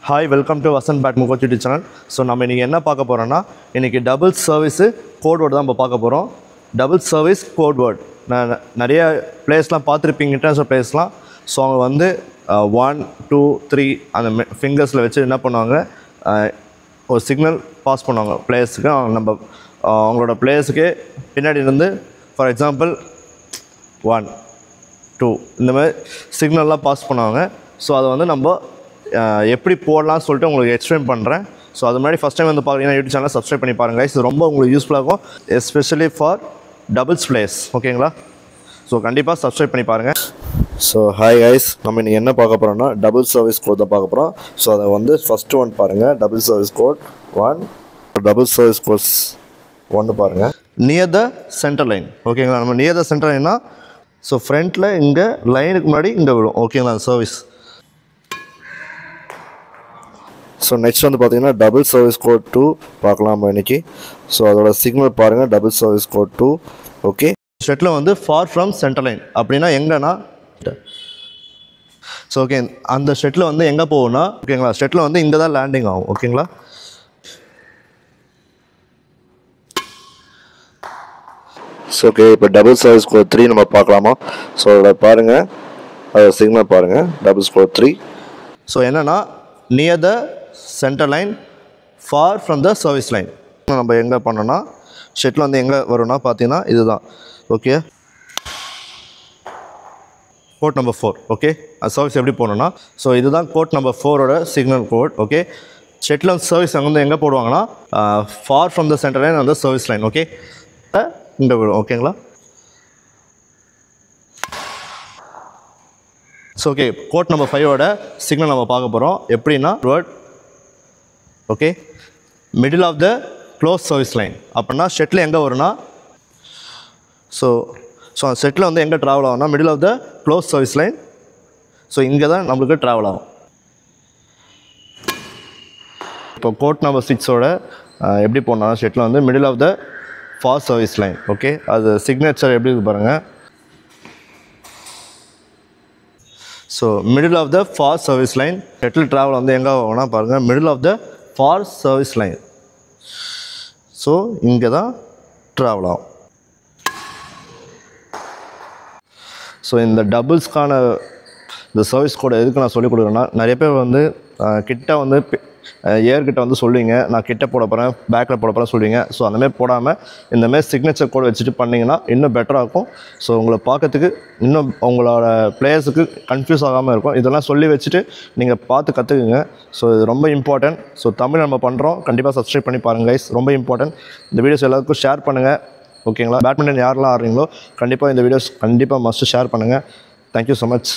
Hi, welcome to Vasan Bat Mukoch YouTube channel. So, நம்ம இன்னைக்கு என்ன பார்க்க போறோம்னா இன்னைக்கு டபுள் சர்வீஸ் கோட் வேர்ட் தான் நம்ம பார்க்க போறோம். Double service court word. நான் நிறைய பிளேஸ்லாம் பார்த்திருப்பீங்க இன்டர்நேஷனல் பிளேஸ்லாம். ஸோ அவங்க வந்து 1 2 3 அந்த ஃபிங்கர்ஸில் வச்சு என்ன பண்ணுவாங்க, ஒரு சிக்னல் பாஸ் பண்ணுவாங்க பிளேஸுக்கு. நம்ம அவங்களோட பிளேஸுக்கு பின்னாடி இருந்து ஃபார் எக்ஸாம்பிள் 1 2 இந்த மாதிரி சிக்னல்லாம் பாஸ் பண்ணுவாங்க. ஸோ அதை வந்து நம்ம எப்படி போடலாம்னு சொல்லிட்டு உங்களுக்கு எக்ஸ்பிளைன் பண்ணுறேன். ஸோ அது முன்னாடி ஃபஸ்ட் டைம் வந்து பார்த்தீங்கன்னா யூடியூப் சேனலை சப்ஸ்கிரைப் பண்ணி பாருங்கள். இது ரொம்ப உங்களுக்கு யூஸ்ஃபுல்லாக இருக்கும், எஸ்பெஷலி ஃபார் டபுள்ஸ் பிளேஸ். ஓகேங்களா? ஸோ கண்டிப்பாக சப்ஸ்கிரைப் பண்ணி பாருங்கள். ஸோ ஹாய் கைஸ், நம்ம இன்றைக்கி என்ன பார்க்க போகிறோம்னா டபுள் சர்வீஸ் கோட் தான் பார்க்க போகிறோம். ஸோ அதை வந்து ஃபஸ்ட்டு ஒன் பாருங்கள், double service court 1. Double service courts 1 பாருங்கள், நியர் த சென்டர் லைன். ஓகேங்களா? நம்ம நியர் த சென்டர் லைன்னா ஸோ ஃப்ரண்ட்டில் இங்கே லைனுக்கு முன்னாடி இங்கே விடும். ஓகேங்களா? சர்வீஸ். ஸோ நெக்ஸ்ட் வந்து பார்த்தீங்கன்னா டபுள் சர்வீஸ் கோட் 2 பார்க்கலாம் நம்ம இன்றைக்கி. ஸோ அதோட சிக்னல் பாருங்கள், double service court 2. Okay, shuttle வந்து ஃபார் ஃப்ரம் சென்டர் லைன் அப்படின்னா எங்கன்னா ஸோ ஓகே அந்த ஷெட்டில் வந்து எங்கே போகும்னா ஓகேங்களா, ஷெட்டில் வந்து இங்கே தான் லேண்டிங் ஆகும். ஓகேங்களா? ஸோ ஓகே, இப்போ டபுள் சர்வீஸ் கோட் 3 நம்ம பார்க்கலாமா? ஸோ அதில் பாருங்கள், அதோட சிக்னல் பாருங்கள், டபுள் கோட் 3. ஸோ என்னென்னா near the centre line far from the service line. நம்ம எங்கே பண்ணோன்னா ஷெட்டில் வந்து எங்கே வரும்னா பார்த்தீங்கன்னா இதுதான். Okay, code number 4. ஓகே, அது சர்வீஸ் எப்படி போகணுன்னா ஸோ இதுதான் கோட் நம்பர் 4ஓட சிக்னல் கோட். ஓகே, ஷெட்டில் வந்து சர்வீஸ் அங்கே வந்து எங்கே போடுவாங்கன்னா far from the centre line அந்த சர்வீஸ் லைன். ஓகே, இங்கே விடும். ஓகேங்களா? ஸோ ஓகே, கோட் நம்பர் 5ஓட சிக்னல் நம்ம பார்க்க போகிறோம். எப்படின்னா வேர்ட் okay middle of the close service line. அப்படின்னா ஷெட்டில் எங்கே வரும்னா ஸோ அந்த ஷெட்டில் வந்து எங்கே ட்ராவல் ஆகும்னா middle of the close service line. So இங்கே தான் நம்மளுக்கு ட்ராவல் ஆகும். இப்போ கோட் நம்பர் 6ஓட எப்படி போனால் ஷெட்டில் வந்து middle of the far service line. Okay, அது சிக்னேச்சர் எப்படி இருக்கு பாருங்கள். So middle of the far service line shuttle travel வந்து எங்கே ஆகும்னா பாருங்கள், middle of the far service line. So இங்கே தான் ட்ராவல் ஆகும். ஸோ இந்த டபுள்ஸ்க்கான இந்த சர்வீஸ் கோட் எதுக்கு நான் சொல்லிக் கொடுக்குறேன்னா, நிறைய பேர் வந்து கிட்ட வந்து ஏர்கிட்ட வந்து சொல்லுவீங்க, நான் கிட்ட போட போகிறேன் பேக்கில் போட போகிறேன் சொல்லுவீங்க. ஸோ அந்தமாதிரி போடாமல் இந்தமாதிரி சிக்னேச்சர் கோட் வச்சுட்டு பண்ணிங்கன்னா இன்னும் பெட்டராக இருக்கும். ஸோ உங்களை பார்க்கறதுக்கு இன்னும் உங்களோட பிளேயர்ஸுக்கு கன்ஃபியூஸ் ஆகாமல் இருக்கும். இதெல்லாம் சொல்லி வச்சுட்டு நீங்கள் பார்த்து கற்றுக்குங்க. ஸோ இது ரொம்ப இம்பார்ட்டன்ட். ஸோ தமிழ் நம்ம பண்ணுறோம், கண்டிப்பாக சப்ஸ்கிரைப் பண்ணி பாருங்கள் கைஸ், ரொம்ப இம்பார்ட்டன்ட். இந்த வீடியோஸ் எல்லாருக்கும் ஷேர் பண்ணுங்கள். ஓகேங்களா? பேட்மிண்டன் யாரெல்லாம் ஆடுறீங்களோ கண்டிப்பாக இந்த வீடியோஸ் கண்டிப்பாக மஸ்ட்டு ஷேர் பண்ணுங்கள். Thank you so much.